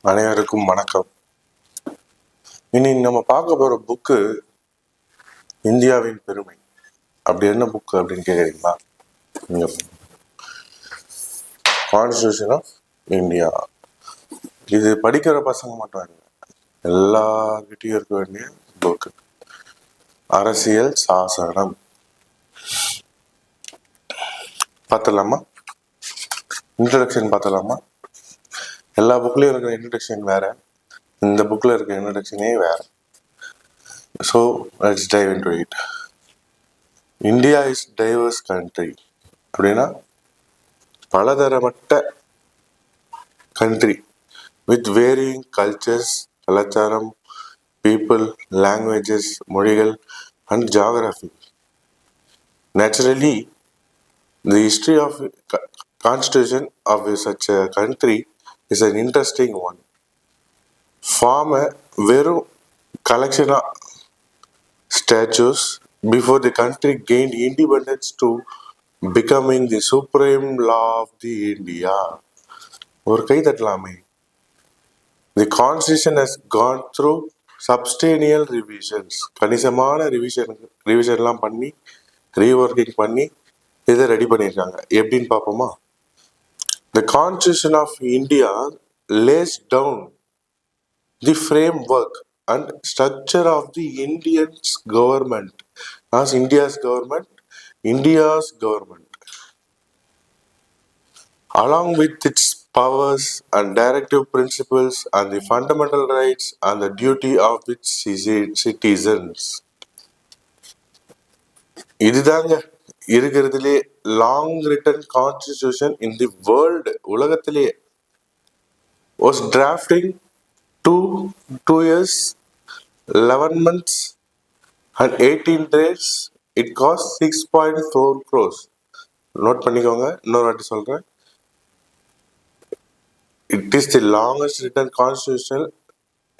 அனைவருக்கும் வணக்கம். இனி நம்ம பார்க்க போற புக்கு இந்தியாவின் பெருமை. அப்படி என்ன புக்கு அப்படின்னு கேக்குறீங்களா? Constitution of India. இது படிக்கிற பசங்க மட்டும் இல்லை, எல்லார்கிட்டையும் இருக்க வேண்டிய புக்கு. அரசியல் சாசனம். பார்த்தலாமா? இன்ட்ரடக்ஷன் பார்த்தலாமா? எல்லா புக்லயும் இருக்கிற இன்ட்ரடக்ஷன் வேற, இந்த புக்ல இருக்க இன்ட்ரடக்ஷனே வேற. So let's dive into it. India is divorce country. அப்படின்னா பலதரப்பட்ட கண்ட்ரி வித் வேரியிங் கல்ச்சர்ஸ், கலாச்சாரம், பீப்புள், லாங்குவேஜஸ், மொழிகள் and geography. Naturally, the history of constitution of such a country is an interesting one. Form a வெறும் collection of statutes before the country gained independence to becoming the supreme law of the India. ஒரு கை தட்டலாமே. The constitution has gone through substantial revisions. கணிசமான ரிவிஷன்லாம் பண்ணி reworking பண்ணி இதை ready பண்ணியிருக்காங்க. எப்படின்னு பார்ப்போமா? The Constitution of India lays down the framework and structure of the Indian's government as India's government, along with its powers and directive principles and the fundamental rights and the duty of its citizens. இதுதாங்க இருக்கிறதுலே long written constitution in the world. உலகத்திலேயே was drafting two years 11 months and 18 days. It cost 6.4 crores. Note பண்ணிக்கோங்க, இன்னொரு வாட்டி சொல்றேன். It is the longest written constitution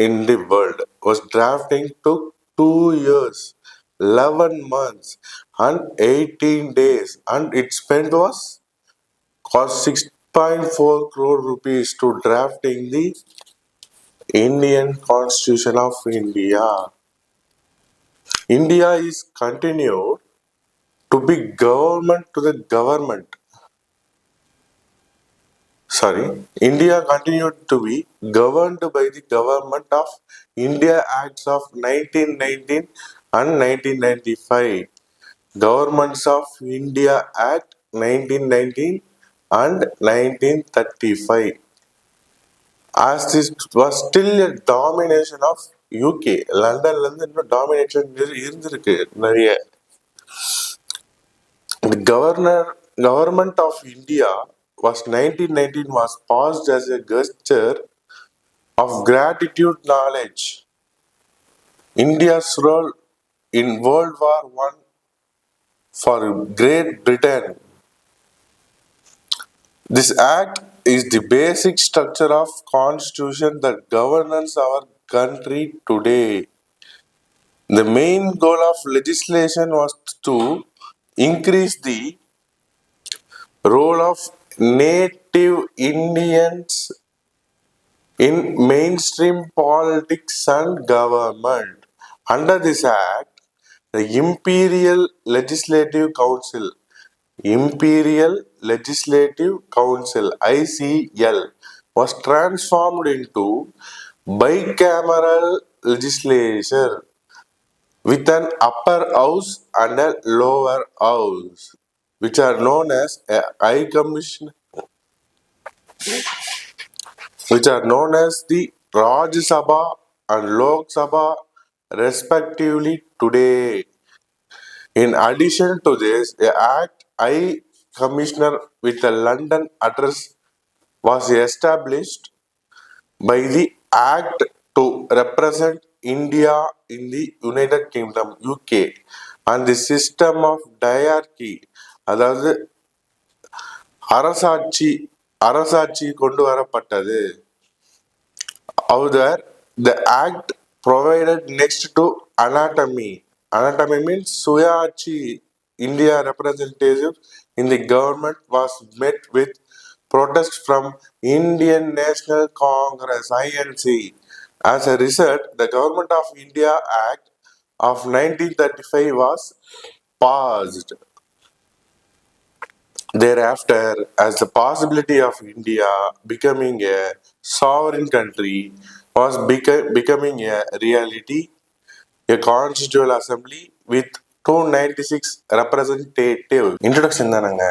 in the world. Was drafting took 2 years 11 months and 18 days, and its spend was cost 6.4 crore rupees to drafting the Indian Constitution of India. India is continued to be government to the government. India continued to be governed by the Government of India Acts of 1919 and 1995. Governments of India Act 1919 and 1935. As this was still a domination of UK. லண்டன்ல இருந்து இன்னும் domination இருந்திருக்கு நிறைய. The government of India was 1919 was passed as a gesture of gratitude knowledge India's role in World War I for Great Britain. This act is the basic structure of constitution that governs our country today. The main goal of legislation was to increase the role of native Indians in mainstream politics and government. Under this act, the Imperial Legislative Council ICL was transformed into bicameral legislature with an upper house and a lower house, which are known as High Commission, which are known as the Rajya Sabha and Lok Sabha respectively today. In addition to this, the Act High Commissioner with a London address was established by the Act to represent India in the United Kingdom UK, and the system of diarchy, அதாவது அரசாட்சி கொண்டு வரப்பட்டது. However, the act provided next to anatomy means Suyachi India representative in the government was met with protest from Indian National Congress (INC). As a result, the Government of India Act of 1935 was passed. Thereafter, as the possibility of India becoming a sovereign country was becoming a reality, a constitutional assembly with 296 representative. Introduction தானங்க.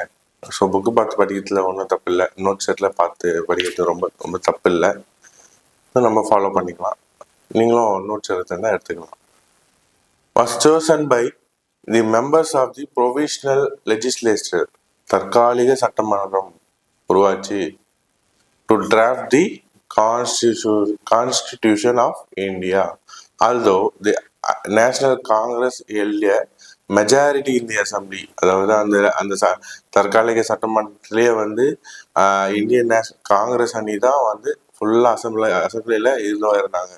So book பார்த்து படிக்கிறதுல ஒன்றும் தப்பு இல்லை, note settle பார்த்து படிக்கிறது ரொம்ப ரொம்ப தப்பு இல்லை, நம்ம ஃபாலோ பண்ணிக்கலாம். நீங்களும் நோட்ஸ் எடுத்துருந்தா எடுத்துக்கலாம். Was chosen by the members of the provisional legislature, தற்காலிக சட்டமன்றம் உருவாச்சு, to draft the constitution of India. Although the National Congress held a majority in the assembly, அதாவது அந்த அந்த தற்காலிக சட்டமன்றத்திலேயே வந்து இந்தியன் நேஷனல் காங்கிரஸ் அணி தான் வந்து ஃபுல்லாக அசம்பிளியில் இருந்தாங்க.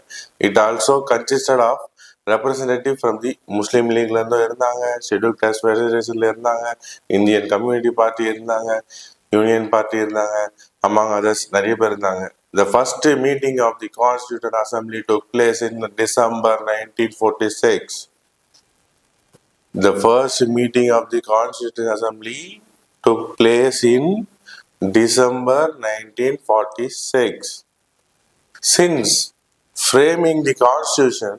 It also consisted of representative from the Muslim லீக்லேருந்தும் இருந்தாங்க, ஷெட்யூல் காஸ்ட் ஃபெடரேஷன்ல இருந்தாங்க, இந்தியன் கம்யூனிட்டி பார்ட்டி இருந்தாங்க, யூனியன் பார்ட்டி இருந்தாங்க, அமாங் அதர்ஸ் நிறைய பேர் இருந்தாங்க. The first meeting of the Constituent Assembly took place in December 1946. The first meeting of the Constituent Assembly took place in December 1946. Since framing the Constitution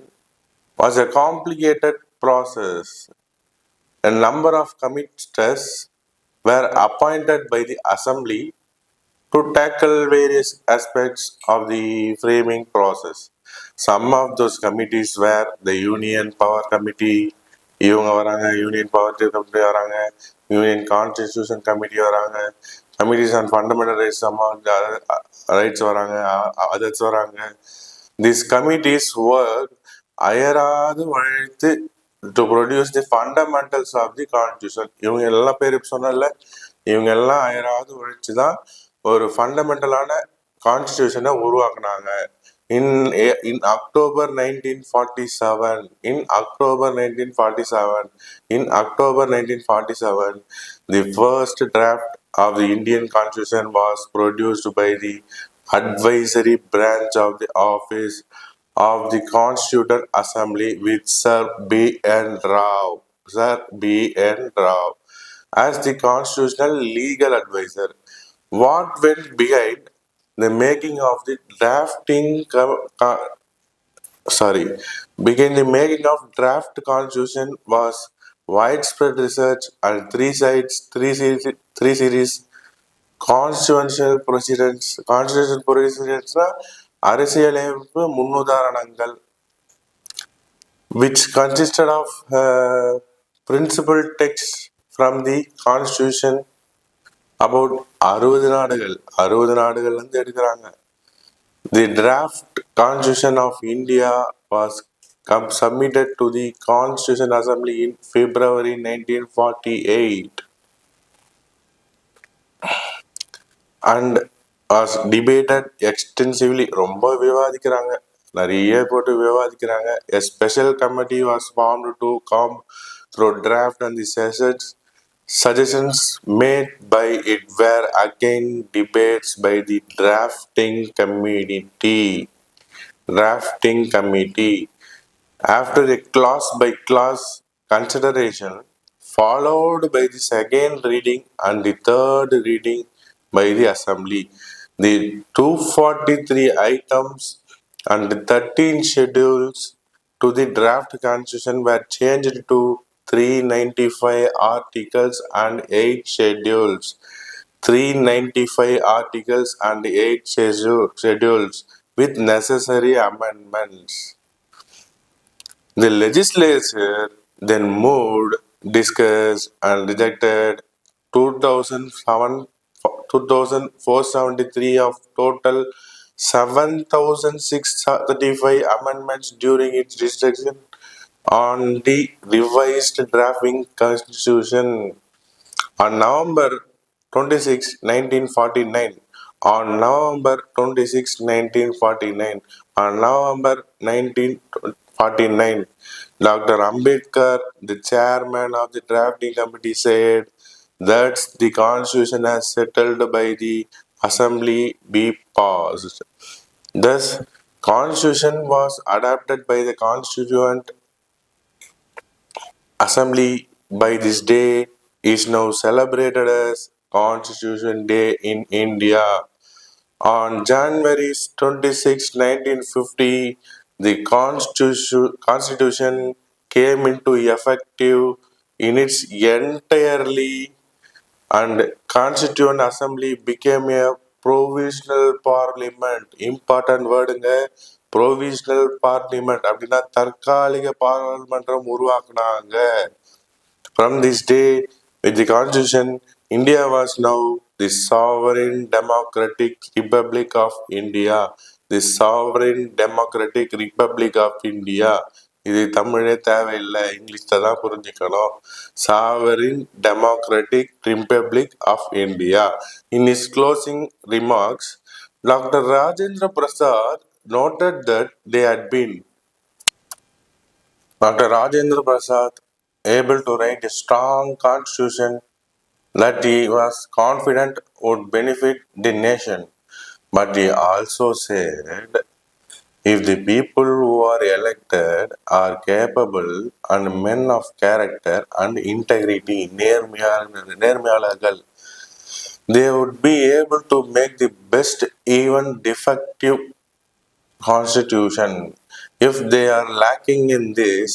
was a complicated process, a number of committees were appointed by the Assembly to tackle various aspects of the framing process. Some of those committees were the Union Power Committee, இவங்க வராங்க, union power committee வராங்க, union constitution committee வராங்க, committees on fundamental rights rights வராங்க, others வராங்க. This committees work அயராது உழைத்து to produce the fundamentals of the constitution. இவங்க எல்லா பேர் சொன்னல, இவங்க எல்லாம் அயராது உழைச்சு தான் ஒரு ஃபண்டமெண்டலான கான்ஸ்டிடியூஷனை உருவாக்குனாங்க. In October 1947, the first draft of the Indian Constitution was produced by the advisory branch of the office of the Constituent Assembly with Sir B.N. Rao as the constitutional legal advisor. What went behind the making of the draft constitution was widespread research and three series constitutional procedures. Constitutional procedures அரசியலமைப்பு முன்னுதாரணங்கள், which consisted of principal text from the constitution. About 60 நாடுகள்லேருந்து எடுக்கிறாங்க. The draft constitution of India was submitted to the Constitution Assembly in February 1948 and was debated extensively. ரொம்ப விவாதிக்கிறாங்க, நிறைய போட்டு விவாதிக்கிறாங்க. A special committee was formed to come through draft and the suggestions made by it were again debates by the drafting committee. After a clause-by-clause consideration, followed by the second reading and the third reading by the Assembly, the 243 items and 13 schedules to the draft constitution were changed to 395 articles and 8 schedules. 395 articles and 8 schedules with necessary amendments. The legislature then moved, discussed and rejected 2,473 of total 7,635 amendments during its discussion on the revised drafting constitution. On November 26, 1949, on November 1949, Dr. Ambedkar, the chairman of the drafting committee, said that the constitution as settled by the assembly be passed. Thus, constitution was adopted by the Constituent Assembly by this day is now celebrated as Constitution Day in India. On January 26, 1950, the Constitution came into effective in its entirely, and Constituent Assembly became a provisional parliament. Important wordங்க, provisional parliament அப்படின்னா தற்காலிக பாராளுமன்றம் உருவாக்குனாங்க. From this day, with the Constitution, India was now the sovereign democratic republic of India. The sovereign democratic republic of India. இது தமிழே தேவையில்லை, இங்கிலீஷ்ல தான் புரிஞ்சுக்கணும். Sovereign democratic republic of India. In his closing remarks, Dr. Rajendra Prasad noted that they had been Dr. Rajendra Prasad able to write a strong constitution that he was confident would benefit the nation. But he also said, if the people who are elected are capable and men of character and integrity, நேர்மையாளர்கள், they would be able to make the best, even defective constitution. If they are lacking in this,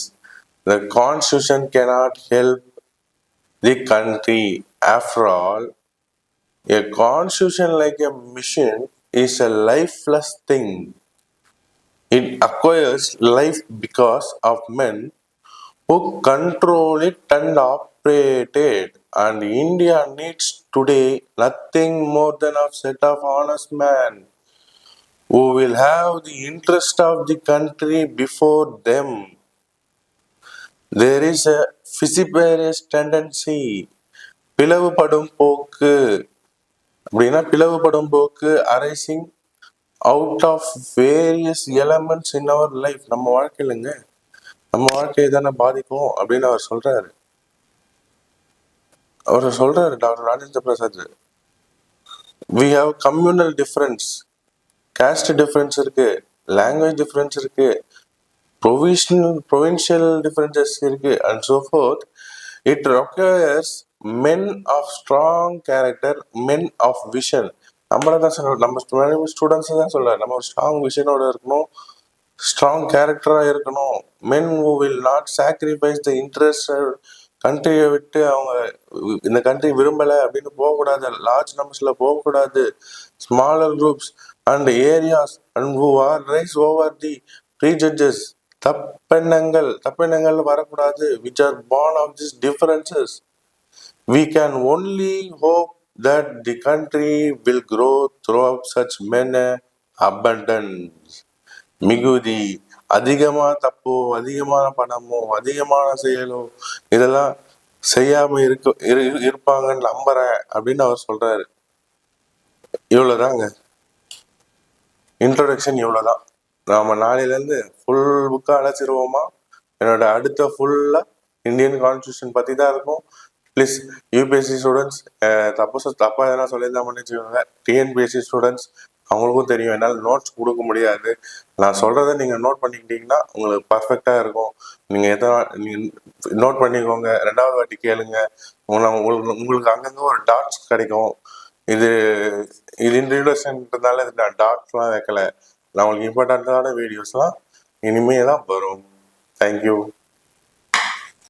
the constitution cannot help the country. After all, a constitution like a machine is a lifeless thing. It acquires life because of men who control it and operate it. And India needs today nothing more than a set of honest men who will have the interest of the country before them. There is a vociferous tendency, பிளவுபடும் போக்கு அப்படின்னா பிளவுபடும் போக்கு arising out of various elements in our life. நம்ம வாழ்க்கையிலங்க, நம்ம வாழ்க்கையை தானே பாதிக்கும் அப்படின்னு அவர் சொல்றாரு. Doctor Rajendra Prasad. We have communal difference, caste difference இருக்கு, language difference இருக்கு, provincial differences இருக்கு, and so forth. It requires men of strong character, men of vision. நம்மள தான் சொல்றோம், நம்ம ஸ்டூடெண்ட்ஸ் தான் சொல்றாரு, நம்ம ஒரு ஸ்ட்ராங் விஷனோட இருக்கணும், ஸ்ட்ராங் கேரக்டரா இருக்கணும். men who will not sacrifice the interest, கண்ட்ரியை விட்டு அவங்க இந்த கண்ட்ரி விரும்பலை அப்படின்னு போகக்கூடாது, லார்ஜ் நம்பர்ஸ்ல போகக்கூடாது, smaller groups and areas and who are rise over the prejudices, தப்பெண்ணங்கள் வரக்கூடாது, which are born of these differences. We can only hope that the country will grow through such men abundance. மிகுதி, அதிகமா தப்போ, அதிகமான பணமோ, அதிகமான செயலோ இதெல்லாம் செய்யாம இருப்பாங்கன்னு நம்புறேன் அப்படின்னு அவர் சொல்றாரு. இவ்வளவுதாங்க இன்ட்ரோடக்ஷன், இவ்வளவுதான். நாம நாளையிலேருந்து ஃபுல் புக்காக அழைச்சிருவோமா? என்னோட அடுத்த ஃபுல்லா இந்தியன் கான்ஸ்டியூஷன் பற்றி தான் இருக்கும். ப்ளீஸ் யூபிஎஸ்சி ஸ்டூடெண்ட்ஸ், தப்பாக எதனா சொல்லியிருந்தா பண்ணிச்சுக்கோங்க. டிஎன்பிஎஸ்சி ஸ்டூடெண்ட்ஸ், அவங்களுக்கும் தெரியும் என்னால் நோட்ஸ் கொடுக்க முடியாது. நான் சொல்கிறத நீங்கள் நோட் பண்ணிக்கிட்டீங்கன்னா உங்களுக்கு பர்ஃபெக்டாக இருக்கும். நீங்கள் நோட் பண்ணிக்கோங்க, ரெண்டாவது வாட்டி கேளுங்க, உங்களுக்கு அங்கங்கே ஒரு டாட்ஸ் கிடைக்கும். இது இன்ட்ரடக்ஷன்றதுனால இது நான் டாட்ஸ்லாம் வைக்கல. நான் உங்களுக்கு இம்பார்ட்டண்ட்டான வீடியோஸ்லாம் இனிமே தான் வரும். தேங்க்யூ.